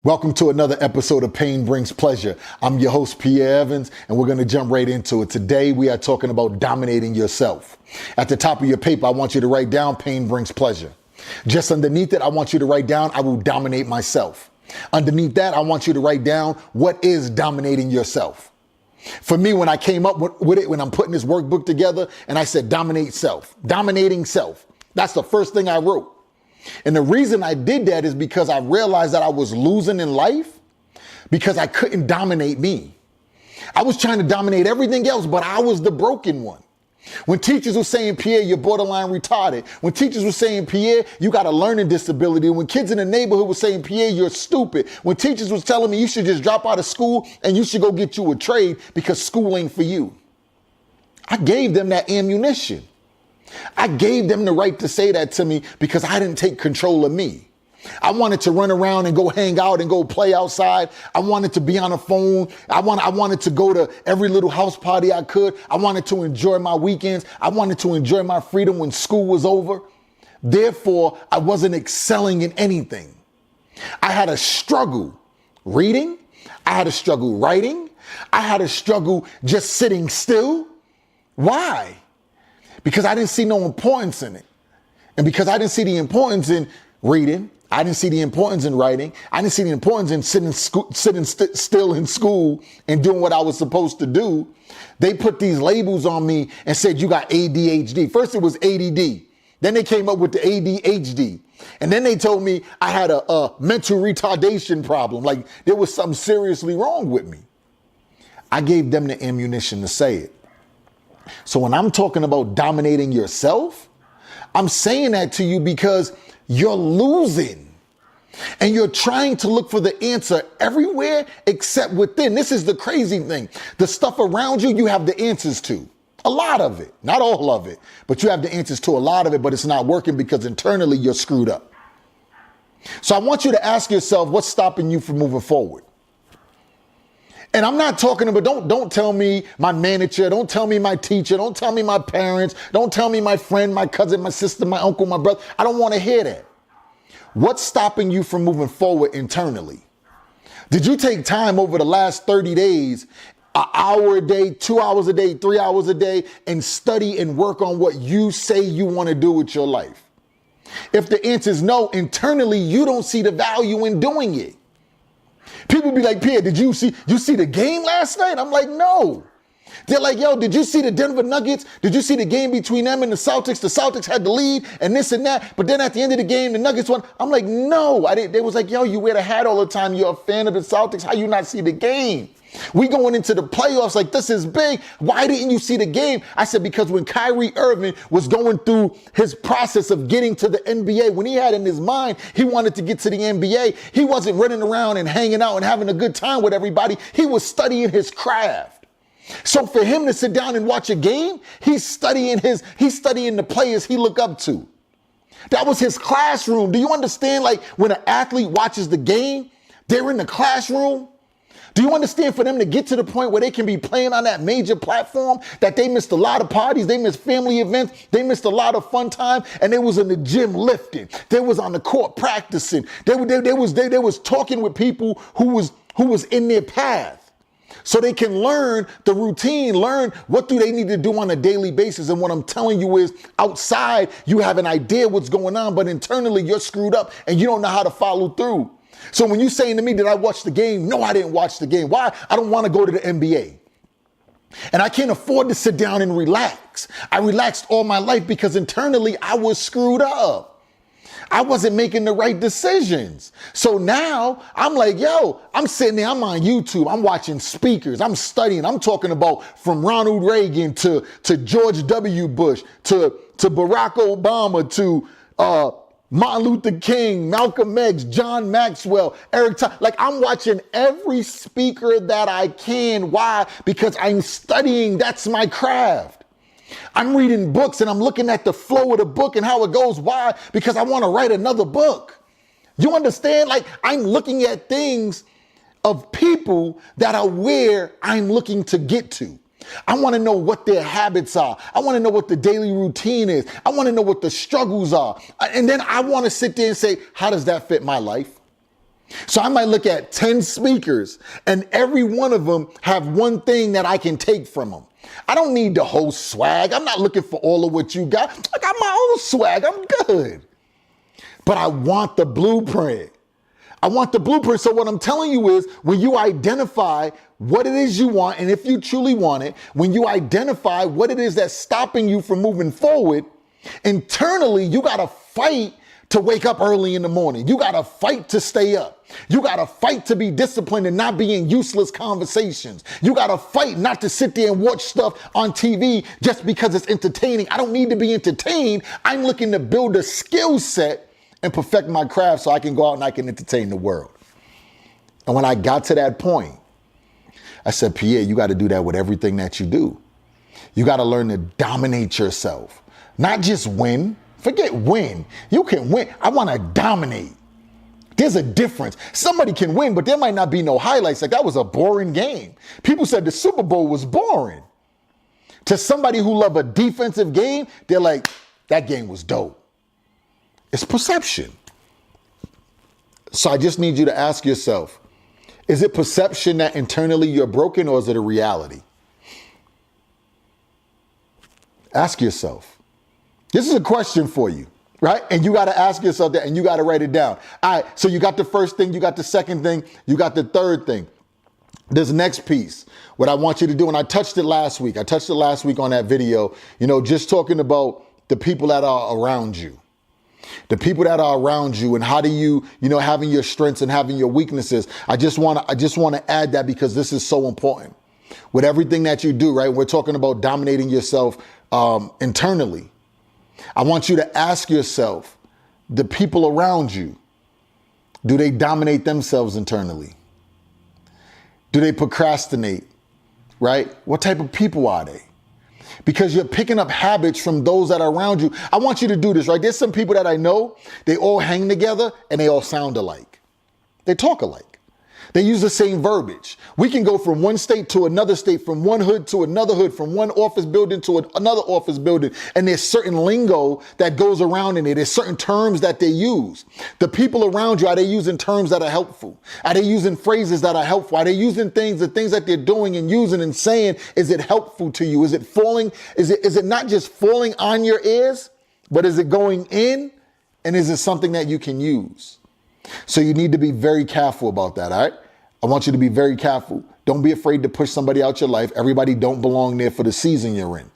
Welcome to another episode of Pain Brings Pleasure. I'm your host, Pierre Evans, and we're going to jump right into it. Today, we are talking about dominating yourself. At the top of your paper, I want you to write down pain brings pleasure. Just underneath it, I want you to write down, I will dominate myself. Underneath that, I want you to write down, what is dominating yourself? For me, when I came up with it, when I'm putting this workbook together, and I said, dominating self, that's the first thing I wrote. And the reason I did that is because I realized that I was losing in life because I couldn't dominate me. I was trying to dominate everything else, but I was the broken one. When teachers were saying, Pierre, you're borderline retarded. When teachers were saying, Pierre, you got a learning disability. When kids in the neighborhood were saying, Pierre, you're stupid. When teachers was telling me you should just drop out of school and you should go get you a trade because school ain't for you. I gave them that ammunition. I gave them the right to say that to me because I didn't take control of me. I wanted to run around and go hang out and go play outside. I wanted to be on the phone. I wanted to go to every little house party I could. I wanted to enjoy my weekends. I wanted to enjoy my freedom when school was over. Therefore, I wasn't excelling in anything. I had a struggle reading. I had a struggle writing. I had a struggle just sitting still. Why? Because I didn't see no importance in it. And because I didn't see the importance in reading, I didn't see the importance in writing, I didn't see the importance in sitting still in school and doing what I was supposed to do, they put these labels on me and said, you got ADHD. First it was ADD. Then they came up with the ADHD. And then they told me I had a mental retardation problem, like there was something seriously wrong with me. I gave them the ammunition to say it. So when I'm talking about dominating yourself, I'm saying that to you because you're losing and you're trying to look for the answer everywhere except within. This is the crazy thing. The stuff around you, you have the answers to. A lot of it, not all of it, but you have the answers to a lot of it, but it's not working because internally you're screwed up. So I want you to ask yourself, what's stopping you from moving forward? And I'm not talking about, don't tell me my manager, don't tell me my teacher, don't tell me my parents, don't tell me my friend, my cousin, my sister, my uncle, my brother. I don't want to hear that. What's stopping you from moving forward internally? Did you take time over the last 30 days, an hour a day, 2 hours a day, 3 hours a day, and study and work on what you say you want to do with your life? If the answer is no, internally, you don't see the value in doing it. People be like, Pierre, did you see the game last night? I'm like, no. They're like, yo, did you see the Denver Nuggets? Did you see the game between them and the Celtics? The Celtics had the lead and this and that. But then at the end of the game, the Nuggets won. I'm like, no. They was like, yo, you wear the hat all the time. You're a fan of the Celtics. How you not see the game? We going into the playoffs like this is big. Why didn't you see the game? I said, because when Kyrie Irving was going through his process of getting to the NBA, when he had in his mind, he wanted to get to the NBA, he wasn't running around and hanging out and having a good time with everybody. He was studying his craft. So for him to sit down and watch a game, he's studying the players he look up to. That was his classroom. Do you understand? Like when an athlete watches the game, they're in the classroom. Do you understand for them to get to the point where they can be playing on that major platform that they missed a lot of parties, they missed family events, they missed a lot of fun time, and they was in the gym lifting, they was on the court practicing, they was talking with people who was in their path. So they can learn the routine, learn what do they need to do on a daily basis. And what I'm telling you is outside, you have an idea what's going on, but internally you're screwed up and you don't know how to follow through. So when you're saying to me, did I watch the game? No, I didn't watch the game. Why? I don't want to go to the NBA. And I can't afford to sit down and relax. I relaxed all my life because internally I was screwed up. I wasn't making the right decisions. So now I'm like, yo, I'm sitting there, I'm on YouTube, I'm watching speakers, I'm studying, I'm talking about from Ronald Reagan to George W. Bush to Barack Obama to Martin Luther King, Malcolm X, John Maxwell, Eric Thomas. Like I'm watching every speaker that I can. Why? Because I'm studying. That's my craft. I'm reading books and I'm looking at the flow of the book and how it goes. Why? Because I want to write another book. You understand? Like I'm looking at things of people that are where I'm looking to get to. I want to know what their habits are. I want to know what the daily routine is. I want to know what the struggles are. And then I want to sit there and say, how does that fit my life? So I might look at 10 speakers and every one of them have one thing that I can take from them. I don't need the whole swag. I'm not looking for all of what you got. I got my own swag. I'm good. But I want the blueprint. I want the blueprint. So what I'm telling you is when you identify what it is you want, and if you truly want it, when you identify what it is that's stopping you from moving forward, internally, you got to fight to wake up early in the morning. You got to fight to stay up. You got to fight to be disciplined and not be in useless conversations. You got to fight not to sit there and watch stuff on TV just because it's entertaining. I don't need to be entertained. I'm looking to build a skill set and perfect my craft so I can go out and I can entertain the world. And when I got to that point, I said, Pierre, you got to do that with everything that you do. You got to learn to dominate yourself, not just win. Forget win. You can win. I want to dominate. There's a difference. Somebody can win, but there might not be no highlights. Like that was a boring game. People said the Super Bowl was boring. To somebody who love a defensive game, they're like, that game was dope. It's perception. So I just need you to ask yourself, is it perception that internally you're broken or is it a reality? Ask yourself. This is a question for you, right? And you got to ask yourself that and you got to write it down. All right, so you got the first thing, you got the second thing, you got the third thing. This next piece, what I want you to do, and I touched it last week. I touched it last week on that video, just talking about the people that are around you. The people that are around you and how do you, having your strengths and having your weaknesses. I just want to add that because this is so important. With everything that you do, right? We're talking about dominating yourself internally. I want you to ask yourself, the people around you, do they dominate themselves internally? Do they procrastinate, right? What type of people are they? Because you're picking up habits from those that are around you. I want you to do this, right? There's some people that I know, they all hang together and they all sound alike. They talk alike. They use the same verbiage. We can go from one state to another state, from one hood to another hood, from one office building to another office building. And there's certain lingo that goes around in it. There's certain terms that they use. The people around you, are they using terms that are helpful? Are they using phrases that are helpful? Are they using the things that they're doing and using and saying, is it helpful to you? Is it falling? Is it not just falling on your ears, but is it going in? And is it something that you can use? So you need to be very careful about that, all right? I want you to be very careful. Don't be afraid to push somebody out your life. Everybody don't belong there for the season you're in.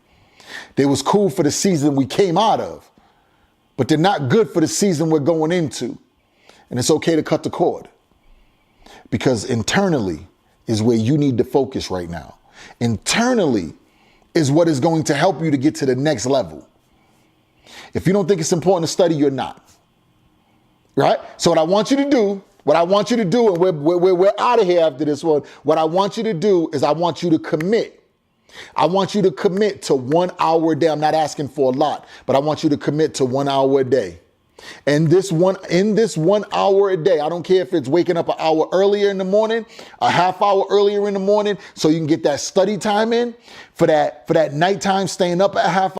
They was cool for the season we came out of, but they're not good for the season we're going into. And it's okay to cut the cord because internally is where you need to focus right now. Internally is what is going to help you to get to the next level. If you don't think it's important to study, you're not. Right? So what I want you to do, and we're out of here after this one. What I want you to do is I want you to commit. I want you to commit to 1 hour a day. I'm not asking for a lot, but I want you to commit to 1 hour a day. And in this 1 hour a day, I don't care if it's waking up an hour earlier in the morning, a half hour earlier in the morning, so you can get that study time in for that nighttime, staying up a half